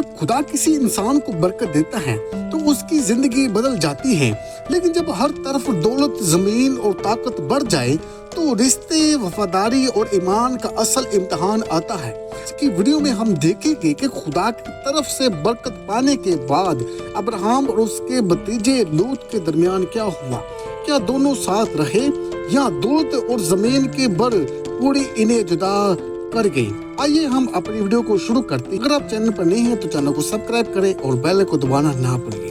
जब खुदा किसी इंसान को बरकत देता है तो उसकी जिंदगी बदल जाती है, लेकिन जब हर तरफ दौलत, जमीन और ताकत बढ़ जाए तो रिश्ते, वफादारी और ईमान का असल इम्तिहान आता है। आज की वीडियो में हम देखेंगे कि खुदा की तरफ से बरकत पाने के बाद अब्राहम और उसके भतीजे लूत के दरमियान क्या हुआ। क्या दोनों साथ रहे या दौलत और जमीन के बड़ पूरी इन्हें जुदा कर गई। आइए हम अपनी वीडियो को शुरू करते हैं। अगर आप चैनल पर नहीं हैं तो चैनल को सब्सक्राइब करें और बेल को दबाना ना भूलिए।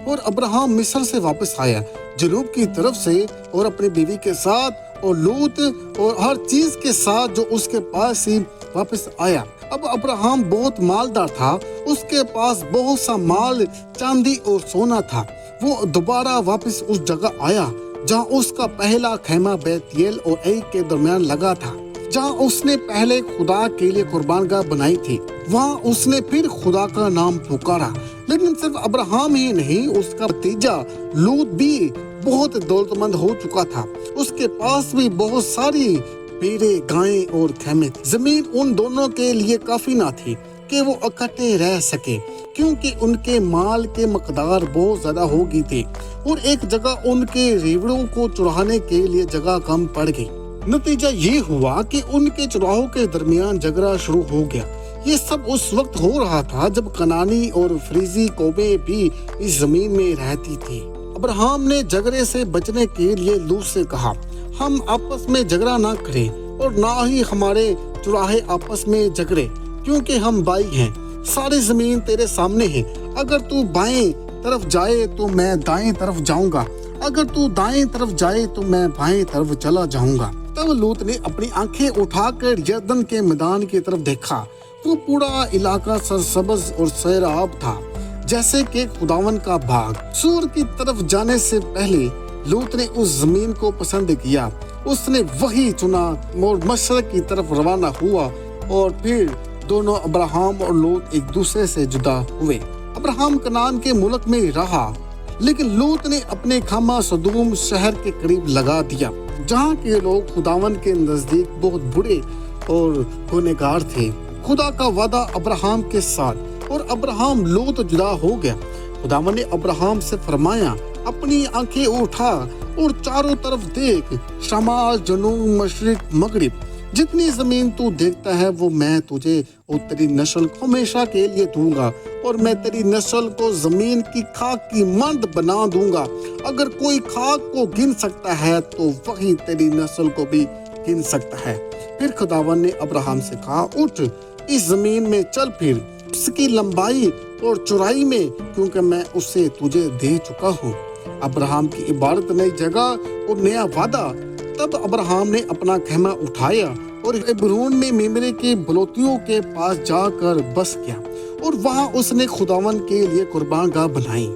और अब्राहम मिस्र से वापस आया जनूब की तरफ से और अपनी बीवी के साथ और लूत और हर चीज के साथ जो उसके पास ही वापस आया। अब अब्राहम बहुत मालदार था, उसके पास बहुत सा माल, चांदी और सोना था। वो दोबारा वापस उस जगह आया जहाँ उसका पहला खैमा बैतएल और ऐ के दरमियान लगा था, जहाँ उसने पहले खुदा के लिए कुर्बानगाह बनाई थी। वहाँ उसने फिर खुदा का नाम पुकारा। लेकिन सिर्फ अब्राहम ही नहीं, उसका भतीजा लूत भी बहुत दौलतमंद हो चुका था। उसके पास भी बहुत सारी भेड़ें, गायें और खेमे थे। जमीन उन दोनों के लिए काफी ना थी कि वो इकट्ठे रह सके, क्योंकि उनके माल के मकदार बहुत ज्यादा हो गई थी और एक जगह उनके रेवड़ों को चुराने के लिए जगह कम पड़ गई। नतीजा ये हुआ कि उनके चुराहों के दरमियान झगड़ा शुरू हो गया। ये सब उस वक्त हो रहा था जब कनानी और फ्रीजी कौमें भी इस जमीन में रहती थी। अब्राहम ने झगड़े से बचने के लिए लूत से कहा, हम आपस में झगड़ा ना करें और ना ही हमारे चुराहे आपस में झगड़े, क्योंकि हम भाई हैं। सारी जमीन तेरे सामने है। अगर तू बाएं तरफ जाए तो मैं दाएं तरफ जाऊंगा, अगर तू दाएं तरफ जाए तो मैं बाएं तरफ चला जाऊंगा। तब लूत ने अपनी आंखें उठाकर यरदन के मैदान की तरफ देखा। वो पूरा इलाका सरसब्ज और सैराब था, जैसे कि खुदावन का बाग। सूर की तरफ जाने से पहले लूत ने उस जमीन को पसंद किया। उसने वही चुना और मशरक की तरफ रवाना हुआ और फिर दोनों अब्राहम और लूत एक दूसरे से जुदा हुए। अब्राहम कनान के मुल्क में रहा, लेकिन लूत ने अपने खामा सदूम शहर के करीब लगा दिया, जहाँ के लोग खुदावन के नजदीक बहुत बुरे और गुनहगार थे। खुदा का वादा अब्राहम के साथ और अब्राहम लूत जुदा हो गया। खुदावन ने अब्राहम से फरमाया, अपनी आंखें उठा और चारों तरफ देख, शमाल, जनूब, मशरिक, मगरिब, जितनी जमीन तू देखता है वो मैं तुझे और तेरी नस्ल को हमेशा के लिए दूंगा, और मैं तेरी नस्ल को जमीन की खाक की मंद बना दूंगा। अगर कोई खाक को गिन सकता है तो वही तेरी नस्ल को भी गिन सकता है। फिर खुदावन ने अब्राहम से कहा, उठ, इस जमीन में चल फिर, उसकी लंबाई और चौड़ाई में, क्योंकि मैं उसे तुझे दे चुका हूँ। अब्राहम की इबारत, नई जगह और नया वादा। तब अब्राहम ने अपना खेमा उठाया और हेब्रोन में मेमरे के बलोतियों के पास जाकर बस गया और वहाँ उसने खुदावन के लिए कुर्बानगाह बनाई।